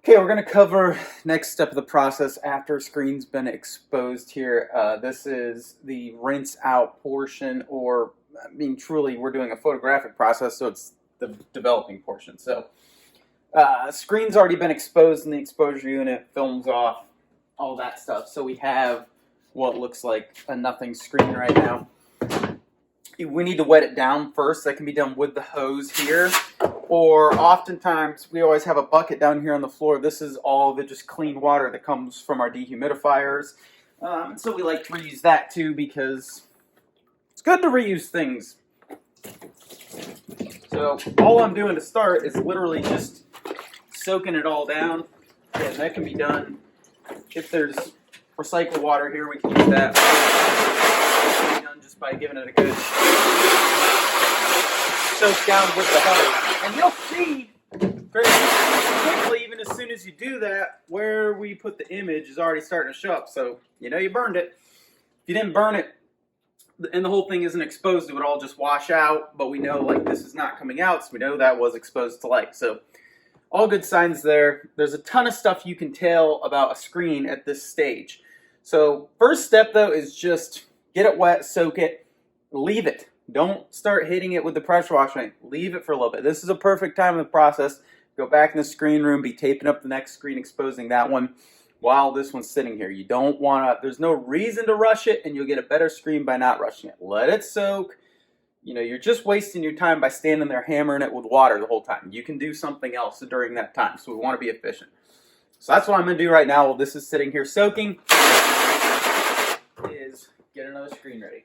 Okay, we're going to cover next step of the process after screen's been exposed here. This is the rinse out portion, or I mean, truly, we're doing a photographic process, so it's the developing portion. So, screen's already been exposed in the exposure unit, films off, all that stuff. So we have what looks like a nothing screen right now. We need to wet it down first. That can be done with the hose here, or oftentimes we always have a bucket down here on the floor. This is all the just clean water that comes from our dehumidifiers. So we like to reuse that too because it's good to reuse things. So all I'm doing to start is literally just soaking it all down. And that can be done. If there's recycled water here, we can use that. Just by giving it a good soak down with the hose. And you'll see very quickly, even as soon as you do that, where we put the image is already starting to show up. So you know you burned it. If you didn't burn it and the whole thing isn't exposed, it would all just wash out. But we know like this is not coming out, so we know that was exposed to light. So all good signs there. There's a ton of stuff you can tell about a screen at this stage. So first step though is just get it wet, soak it, leave it. Don't start hitting it with the pressure washer. Leave it for a little bit. This is a perfect time in the process. Go back in the screen room, be taping up the next screen, exposing that one while this one's sitting here. You don't want to, there's no reason to rush it, and you'll get a better screen by not rushing it. Let it soak. You know, you're just wasting your time by standing there hammering it with water the whole time. You can do something else during that time, so we want to be efficient. So that's what I'm going to do right now while this is sitting here soaking, is get another screen ready.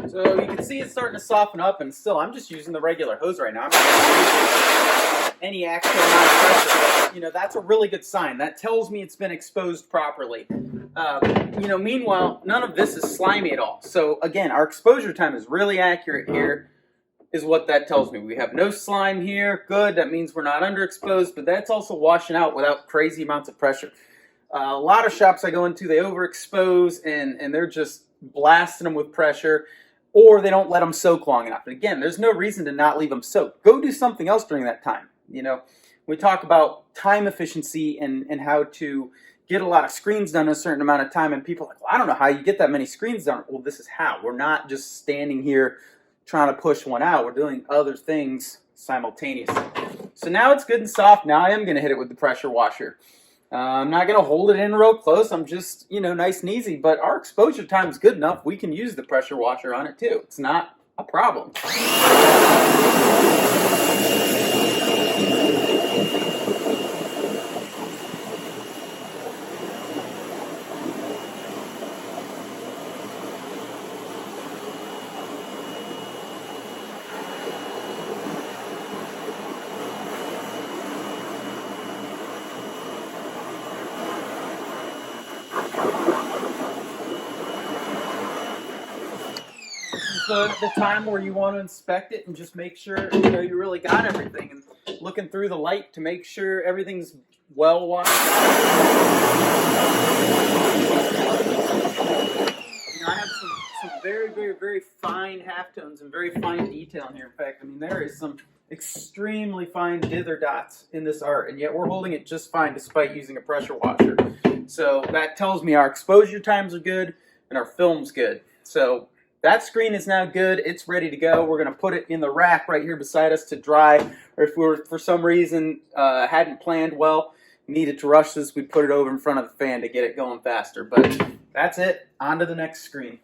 So you can see it's starting to soften up, and still I'm just using the regular hose right now. I'm not using any actual amount of pressure. You know, that's a really good sign. That tells me it's been exposed properly. You know, meanwhile, none of this is slimy at all. So again, our exposure time is really accurate here, is what that tells me. We have no slime here. Good. That means we're not underexposed, but that's also washing out without crazy amounts of pressure. A lot of shops I go into, they overexpose and they're just blasting them with pressure, or they don't let them soak long enough. And again, there's no reason to not leave them soak. Go do something else during that time. You know, we talk about time efficiency and how to get a lot of screens done in a certain amount of time, and people are like, well, I don't know how you get that many screens done. Well, this is how. We're not just standing here trying to push one out. We're doing other things simultaneously. So now it's good and soft. Now I am going to hit it with the pressure washer. I'm not going to hold it in real close. I'm just, you know, nice and easy. But our exposure time is good enough. We can use the pressure washer on it too. It's not a problem. The time where you want to inspect it and just make sure you know you really got everything, and looking through the light to make sure everything's well washed. You know, I have some very, very, very fine halftones and very fine detail in here. In fact, I mean, there is some extremely fine dither dots in this art, and yet we're holding it just fine despite using a pressure washer. So that tells me our exposure times are good and our film's good. So that screen is now good. It's ready to go. We're going to put it in the rack right here beside us to dry. Or if we were, for some reason, hadn't planned well, needed to rush this, we'd put it over in front of the fan to get it going faster. But that's it. On to the next screen.